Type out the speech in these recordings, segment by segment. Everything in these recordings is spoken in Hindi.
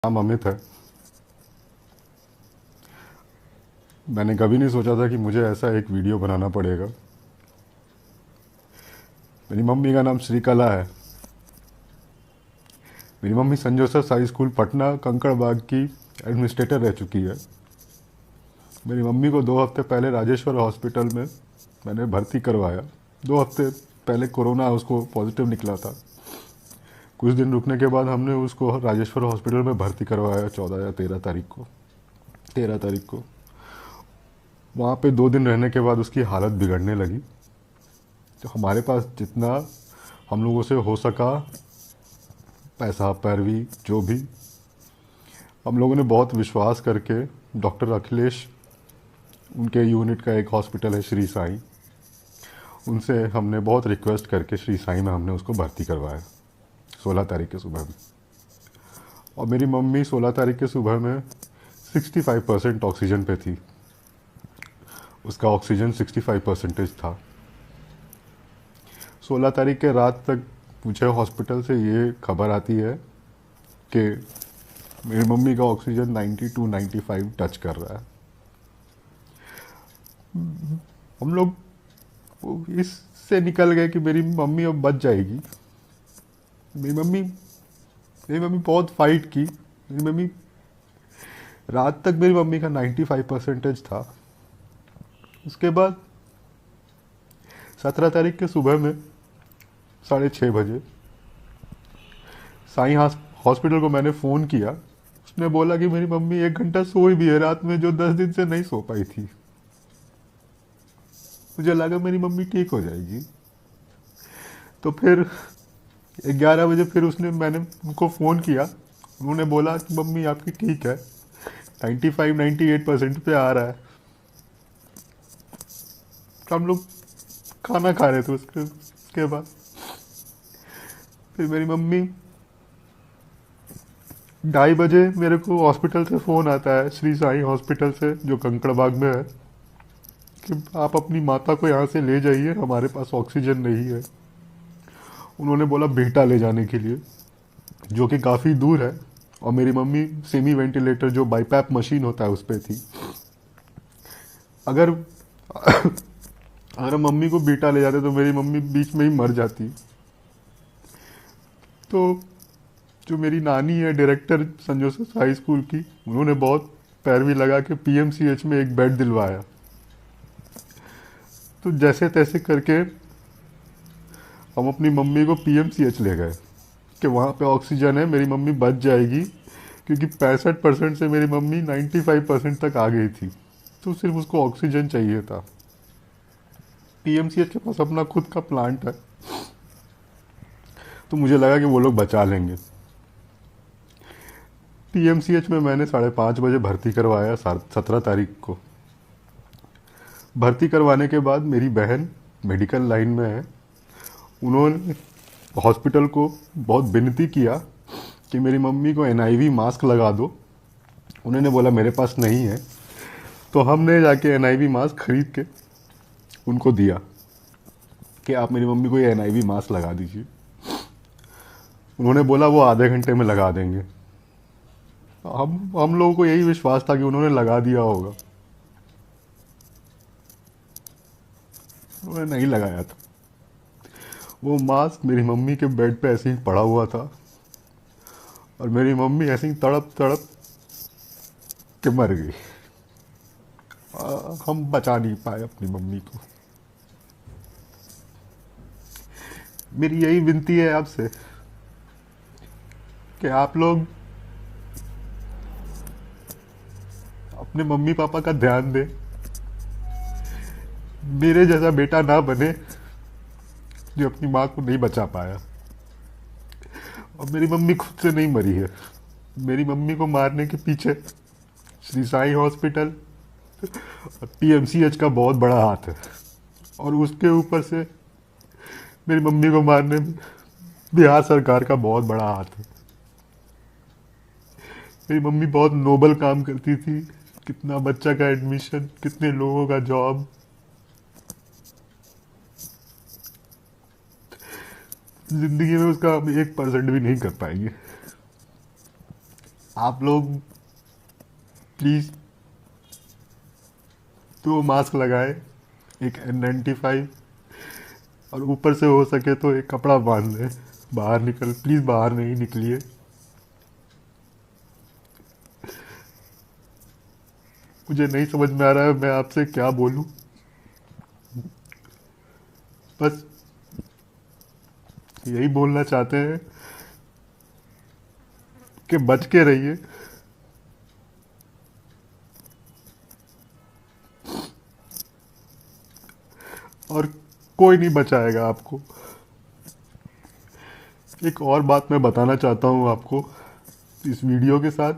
नाम अमित है। मैंने कभी नहीं सोचा था कि मुझे ऐसा एक वीडियो बनाना पड़ेगा। मेरी मम्मी का नाम श्रीकला है। मेरी mummy saint Joseph high school Patna Kankarbagh की एडमिनिस्ट्रेटर रह चुकी है। मेरी मम्मी को 2 हफ्ते पहले राजेश्वर हॉस्पिटल में मैंने भर्ती करवाया। 2 हफ्ते पहले कोरोना उसको पॉजिटिव निकला था। कुछ दिन रुकने के बाद हमने उसको राजेश्वर हॉस्पिटल में भर्ती करवाया 14 या 13 तारीख को। 13 तारीख को वहाँ पे 2 दिन रहने के बाद उसकी हालत बिगड़ने लगी। तो हमारे पास जितना हम लोगों से हो सका, पैसा पैरवी जो भी, हम लोगों ने बहुत विश्वास करके डॉक्टर अखिलेश, उनके यूनिट का एक हॉस्पिटल है श्री साईं, उनसे हमने बहुत रिक्वेस्ट करके श्री साईं में हमने उसको भर्ती करवाया 16 तारीख के सुबह में। और मेरी मम्मी 16 तारीख के सुबह में 65% ऑक्सीजन पे थी। उसका ऑक्सीजन 65% था। 16 तारीख के रात तक मुझे हॉस्पिटल से ये खबर आती है कि मेरी मम्मी का ऑक्सीजन 90 to 95 टच कर रहा है। हम लोग इससे निकल गए कि मेरी मम्मी अब बच जाएगी। मेरी मम्मी बहुत फाइट की। मेरी मम्मी रात तक मेरी मम्मी का 95% था। उसके बाद 17 तारीख के सुबह में 6:30 बजे साईं हॉस्पिटल को मैंने फ़ोन किया। उसने बोला कि मेरी मम्मी 1 घंटा सोई भी है रात में, जो 10 दिन से नहीं सो पाई थी। मुझे लगा मेरी मम्मी ठीक हो जाएगी। तो फिर 11 बजे फिर मैंने उनको फ़ोन किया। उन्होंने बोला कि मम्मी आपकी ठीक है, 95-98% पे आ रहा है। तो हम लोग खाना खा रहे थे। उसके बाद फिर मेरी मम्मी 2:30 बजे मेरे को हॉस्पिटल से फ़ोन आता है, श्री साईं हॉस्पिटल से जो कंकड़बाग में है, कि आप अपनी माता को यहाँ से ले जाइए, हमारे पास ऑक्सीजन नहीं है। उन्होंने बोला बेटा ले जाने के लिए, जो कि काफ़ी दूर है। और मेरी मम्मी सेमी वेंटिलेटर, जो बाईपैप मशीन होता है, उस पर थी। अगर अगर मम्मी को बेटा ले जाते तो मेरी मम्मी बीच में ही मर जाती। तो जो मेरी नानी है, director saint Joseph high school की, उन्होंने बहुत पैरवी लगा के पीएमसीएच में एक बेड दिलवाया। तो जैसे तैसे करके हम अपनी मम्मी को पीएमसीएच ले गए कि वहाँ पे ऑक्सीजन है, मेरी मम्मी बच जाएगी। क्योंकि 65% से मेरी मम्मी 95% तक आ गई थी, तो सिर्फ उसको ऑक्सीजन चाहिए था। पीएमसीएच के पास अपना खुद का प्लांट है, तो मुझे लगा कि वो लोग बचा लेंगे। पीएमसीएच में मैंने 5:30 बजे भर्ती करवाया 17 तारीख को। भर्ती करवाने के बाद मेरी बहन मेडिकल लाइन में है। उन्होंने हॉस्पिटल को बहुत विनती किया कि मेरी मम्मी को एनआईवी मास्क लगा दो। उन्होंने बोला मेरे पास नहीं है। तो हमने जाके एनआईवी मास्क खरीद के उनको दिया कि आप मेरी मम्मी को ये एनआईवी मास्क लगा दीजिए। उन्होंने बोला वो आधे घंटे में लगा देंगे। हम लोगों को यही विश्वास था कि उन्होंने लगा दिया होगा। उन्होंने नहीं लगाया था। वो मास्क मेरी मम्मी के बेड पे ऐसे ही पड़ा हुआ था, और मेरी मम्मी ऐसे ही तड़प तड़प के मर गई। हम बचा नहीं पाए अपनी मम्मी को। मेरी यही विनती है आपसे कि आप लोग अपने मम्मी पापा का ध्यान दें। मेरे जैसा बेटा ना बने जो अपनी माँ को नहीं बचा पाया। और मेरी मम्मी खुद से नहीं मरी है। मेरी मम्मी को मारने के पीछे श्री साई हॉस्पिटल और पीएमसीएच का बहुत बड़ा हाथ है। और उसके ऊपर से मेरी मम्मी को मारने में बिहार सरकार का बहुत बड़ा हाथ है। मेरी मम्मी बहुत नोबल काम करती थी। कितना बच्चा का एडमिशन, कितने लोगों का जॉब। जिंदगी में उसका हम 1% भी नहीं कर पाएंगे। आप लोग प्लीज़ तो मास्क लगाए, एक N95, और ऊपर से हो सके तो एक कपड़ा बांध लें। प्लीज़ बाहर नहीं निकलिए। मुझे नहीं समझ में आ रहा है मैं आपसे क्या बोलूं। बस यही बोलना चाहते हैं कि बच के रहिए। और कोई नहीं बचाएगा आपको। एक और बात मैं बताना चाहता हूँ आपको इस वीडियो के साथ।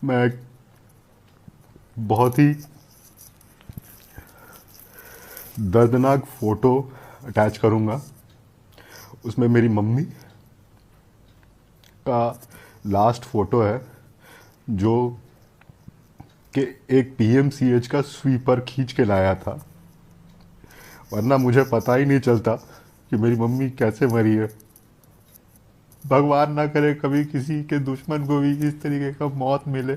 मैं एक बहुत ही दर्दनाक फ़ोटो अटैच करूँगा। उसमें मेरी मम्मी का लास्ट फ़ोटो है, जो कि एक पीएमसीएच का स्वीपर खींच के लाया था, वरना मुझे पता ही नहीं चलता कि मेरी मम्मी कैसे मरी है। भगवान ना करे कभी किसी के दुश्मन को भी इस तरीके का मौत मिले।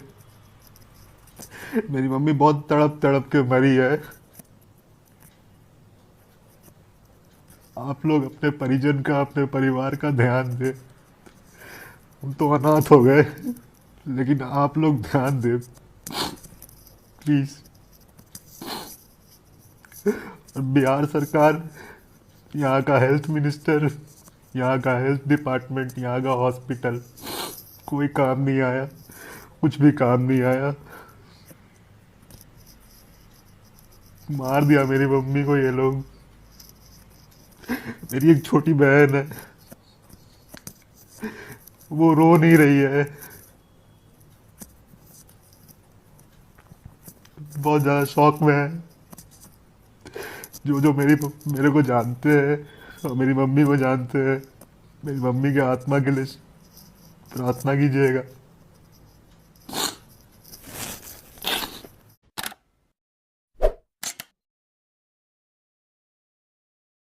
मेरी मम्मी बहुत तड़प तड़प के मरी है। आप लोग अपने परिजन का, अपने परिवार का ध्यान दें। हम तो अनाथ हो गए, लेकिन आप लोग ध्यान दें प्लीज़। और बिहार सरकार, यहाँ का हेल्थ मिनिस्टर, यहाँ का हेल्थ डिपार्टमेंट, यहाँ का हॉस्पिटल, कोई काम नहीं आया, कुछ भी काम नहीं आया। मार दिया मेरी मम्मी को ये लोग। मेरी एक छोटी बहन है, वो रो नहीं रही है। बहुत ज़्यादा शौक में है। जो जो मेरे को जानते हैं और मेरी मम्मी को जानते हैं, मेरी मम्मी के आत्मा के लिए प्रार्थना कीजिएगा।